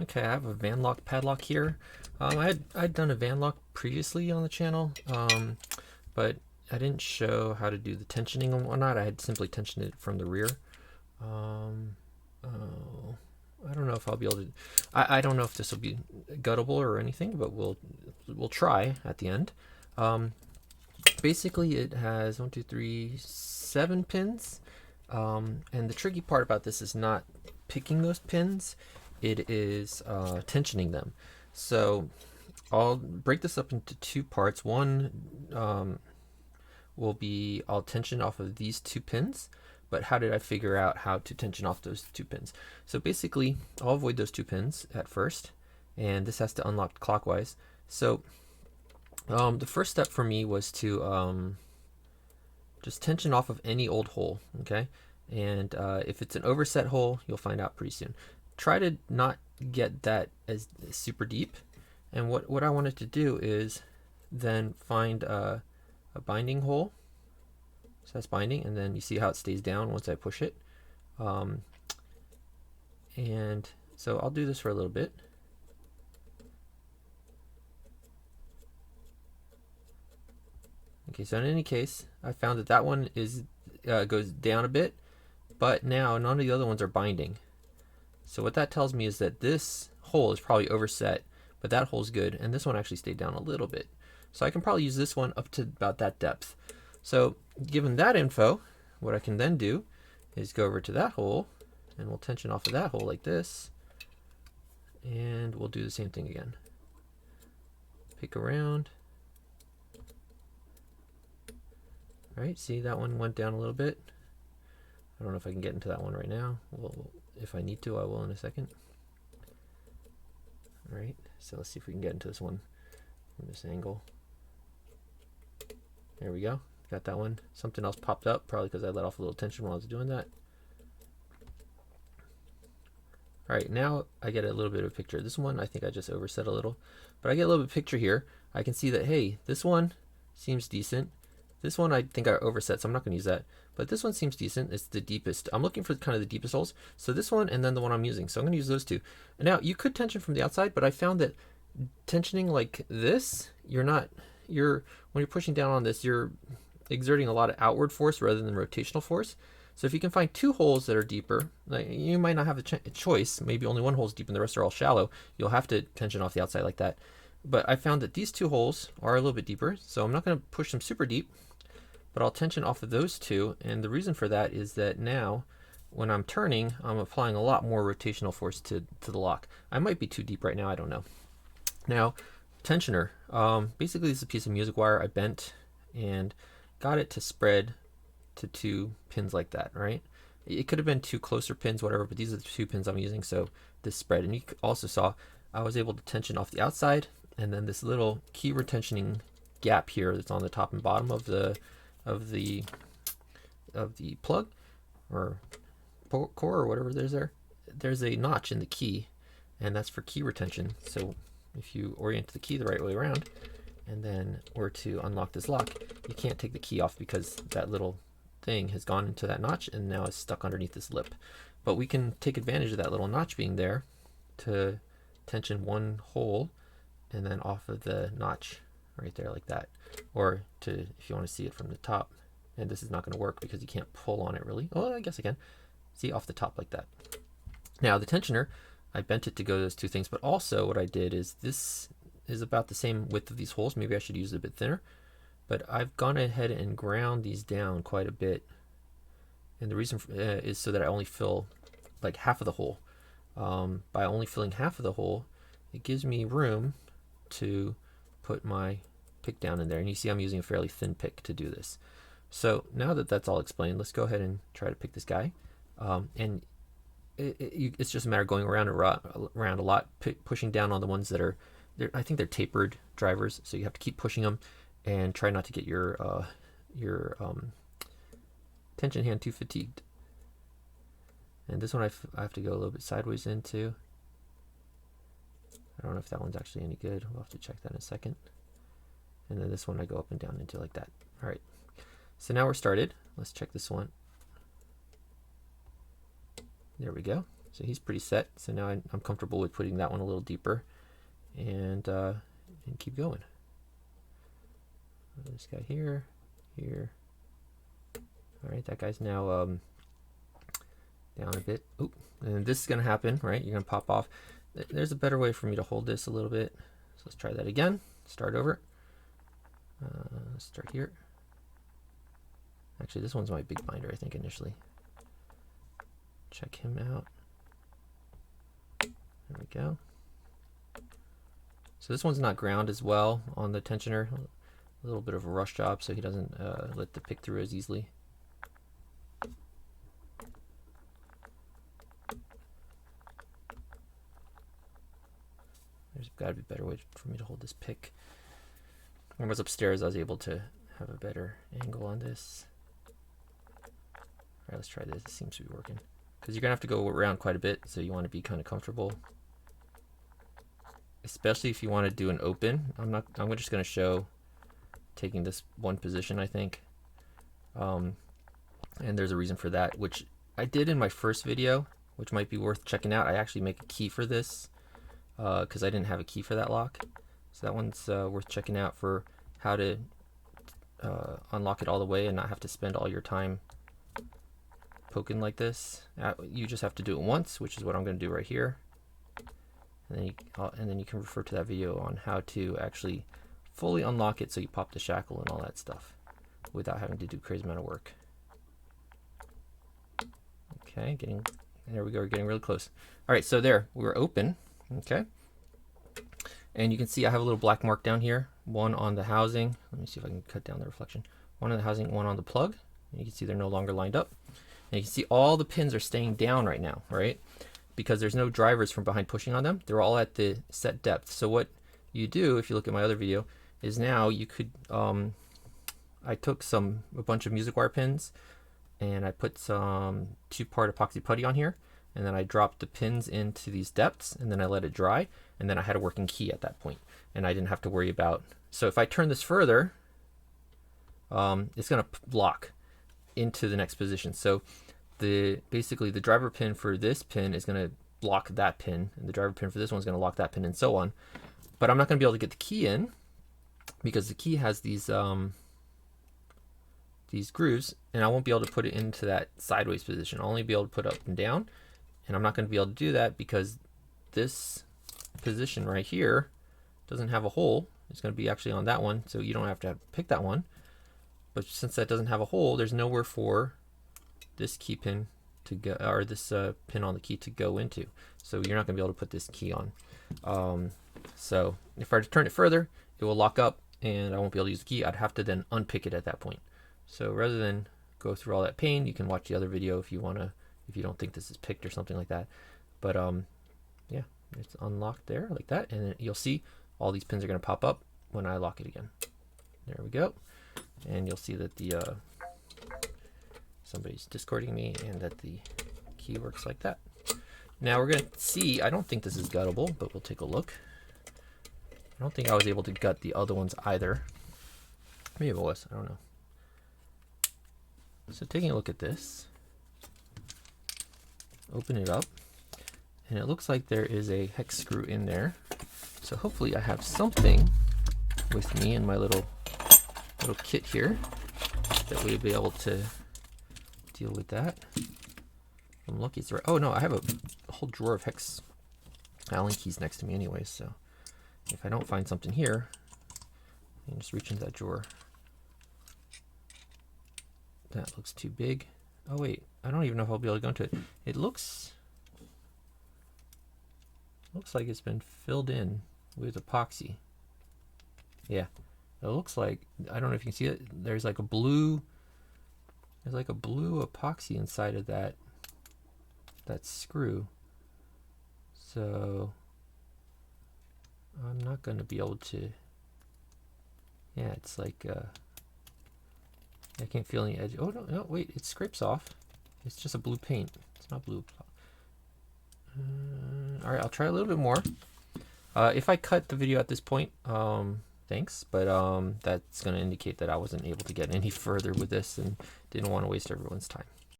Okay, I have a Vanlock padlock here. I'd done a Vanlock previously on the channel, but I didn't show how to do the tensioning and whatnot. I had simply tensioned it from the rear. Um, oh, I don't know if I'll be able to. I don't know if this will be guttable or anything, but we'll try at the end. Um, Basically, it has 1, 2, 3, 7 pins, and the tricky part about this is not picking those pins. It is tensioning them. So I'll break this up into two parts. One will be I'll tension off of these two pins, but how did I figure out how to tension off those two pins? So basically, I'll avoid those two pins at first, and this has to unlock clockwise. So the first step for me was to just tension off of any old hole, okay? And if it's an overset hole, you'll find out pretty soon. Try to not get that as super deep. And what I wanted to do is then find a binding hole. So that's binding, and then you see how it stays down once I push it. And so I'll do this for a little bit. Okay, so in any case, I found that that one is goes down a bit, but now none of the other ones are binding. So what that tells me is that this hole is probably overset, but that hole's good, and this one actually stayed down a little bit. So I can probably use this one up to about that depth. So given that info, what I can then do is go over to that hole, and we'll tension off of that hole like this, and we'll do the same thing again. Pick around. All right, see that one went down a little bit. I don't know if I can get into that one right now. Well, if I need to, I will in a second. All right, so let's see if we can get into this one from this angle. There we go. Got that one. Something else popped up, probably because I let off a little tension while I was doing that. All right, now I get a little bit of a picture. This one, I think I just overset a little, but I get a little bit of picture here. I can see that, hey, this one seems decent. This one I think I overset, so I'm not going to use that. But this one seems decent. It's the deepest. I'm looking for kind of the deepest holes. So this one and then the one I'm using. So I'm going to use those two. And now you could tension from the outside, but I found that tensioning like this, when you're pushing down on this, you're exerting a lot of outward force rather than rotational force. So if you can find two holes that are deeper, like you might not have a choice. Maybe only one hole is deep and the rest are all shallow. You'll have to tension off the outside like that. But I found that these two holes are a little bit deeper, so I'm not going to push them super deep, but I'll tension off of those two. And the reason for that is that now when I'm turning, I'm applying a lot more rotational force to the lock. I might be too deep right now, I don't know. Now, tensioner. Basically, this is a piece of music wire I bent and got it to spread to two pins like that, right? It could have been two closer pins, whatever, but these are the two pins I'm using, so this spread. And you also saw I was able to tension off the outside, and then this little key retentioning gap here that's on the top and bottom of the plug or core or whatever there's a notch in the key, and that's for key retention. So if you orient the key the right way around and then were to unlock this lock, you can't take the key off because that little thing has gone into that notch and now is stuck underneath this lip. But we can take advantage of that little notch being there to tension one hole and then off of the notch right there like that. Or to, if you want to see it from the top, and this is not going to work because you can't pull on it really. Oh, I guess I can. See, off the top like that. Now the tensioner, I bent it to go those two things, but also what I did is this is about the same width of these holes. Maybe I should use it a bit thinner, but I've gone ahead and ground these down quite a bit. And the reason is so that I only fill like half of the hole. By only filling half of the hole, it gives me room to put my pick down in there. And you see I'm using a fairly thin pick to do this. So now that that's all explained, let's go ahead and try to pick this guy. And it's just a matter of going around a lot, pushing down on the ones that are, I think they're tapered drivers, so you have to keep pushing them and try not to get your tension hand too fatigued. And this one I have to go a little bit sideways into. I don't know if that one's actually any good. We'll have to check that in a second. And then this one I go up and down into like that. All right. So now we're started. Let's check this one. There we go. So he's pretty set. So now I'm comfortable with putting that one a little deeper, and keep going. This guy here. All right, that guy's now down a bit. Oop, and this is gonna happen, right? You're gonna pop off. There's a better way for me to hold this a little bit. So let's try that again. Start over. Let's start here. Actually, this one's my big binder, I think, initially. Check him out. There we go. So this one's not ground as well on the tensioner. A little bit of a rush job, so he doesn't let the pick through as easily. There's got to be a better way for me to hold this pick. When I was upstairs, I was able to have a better angle on this. All right, let's try this. It seems to be working. Because you're going to have to go around quite a bit, so you want to be kind of comfortable. Especially if you want to do an open. I'm just going to show taking this one position, I think. And there's a reason for that, which I did in my first video, which might be worth checking out. I actually make a key for this because I didn't have a key for that lock. So that one's worth checking out for how to unlock it all the way and not have to spend all your time poking like this. You just have to do it once, which is what I'm going to do right here. And then you can refer to that video on how to actually fully unlock it so you pop the shackle and all that stuff without having to do crazy amount of work. Okay, there we go, we're getting really close. All right, so there, we're open, okay? And you can see I have a little black mark down here, one on the housing. Let me see if I can cut down the reflection. One on the housing, one on the plug. And you can see they're no longer lined up. And you can see all the pins are staying down right now, right? Because there's no drivers from behind pushing on them. They're all at the set depth. So what you do, if you look at my other video, is now you could, I took a bunch of music wire pins and I put some 2-part epoxy putty on here, and then I dropped the pins into these depths, and then I let it dry, and then I had a working key at that point, and I didn't have to worry about. So if I turn this further, it's going to lock into the next position. So basically the driver pin for this pin is going to lock that pin, and the driver pin for this one is going to lock that pin, and so on. But I'm not going to be able to get the key in because the key has these grooves, and I won't be able to put it into that sideways position. I'll only be able to put it up and down, and I'm not going to be able to do that because this position right here doesn't have a hole. It's going to be actually on that one, so you don't have to pick that one. But since that doesn't have a hole, there's nowhere for this key pin to go, or this pin on the key to go into. So you're not going to be able to put this key on. So if I turn it further, it will lock up, and I won't be able to use the key. I'd have to then unpick it at that point. So rather than go through all that pain, you can watch the other video if you don't think this is picked or something like that. But yeah, it's unlocked there like that, and then you'll see all these pins are going to pop up when I lock it again. There we go, and you'll see that the somebody's discording me, and that the key works like that. Now we're going to see. I don't think this is guttable, but we'll take a look. I don't think I was able to gut the other ones either. Maybe it was. I don't know. So taking a look at this, open it up, and it looks like there is a hex screw in there. So hopefully I have something with me in my little kit here that we'll be able to deal with that. I'm lucky it's right. Oh no, I have a whole drawer of hex Allen keys next to me anyways, so if I don't find something here, I can just reach into that drawer. That looks too big. Oh wait, I don't even know if I'll be able to go into it. It looks like it's been filled in with epoxy. Yeah, it looks like, I don't know if you can see it, there's like a blue epoxy inside of that screw. So I'm not going to be able to, yeah, it's like I can't feel any edge. Oh no, wait, it scrapes off. It's just a blue paint. It's not blue. All right, I'll try a little bit more. If I cut the video at this point, thanks, but that's going to indicate that I wasn't able to get any further with this and didn't want to waste everyone's time.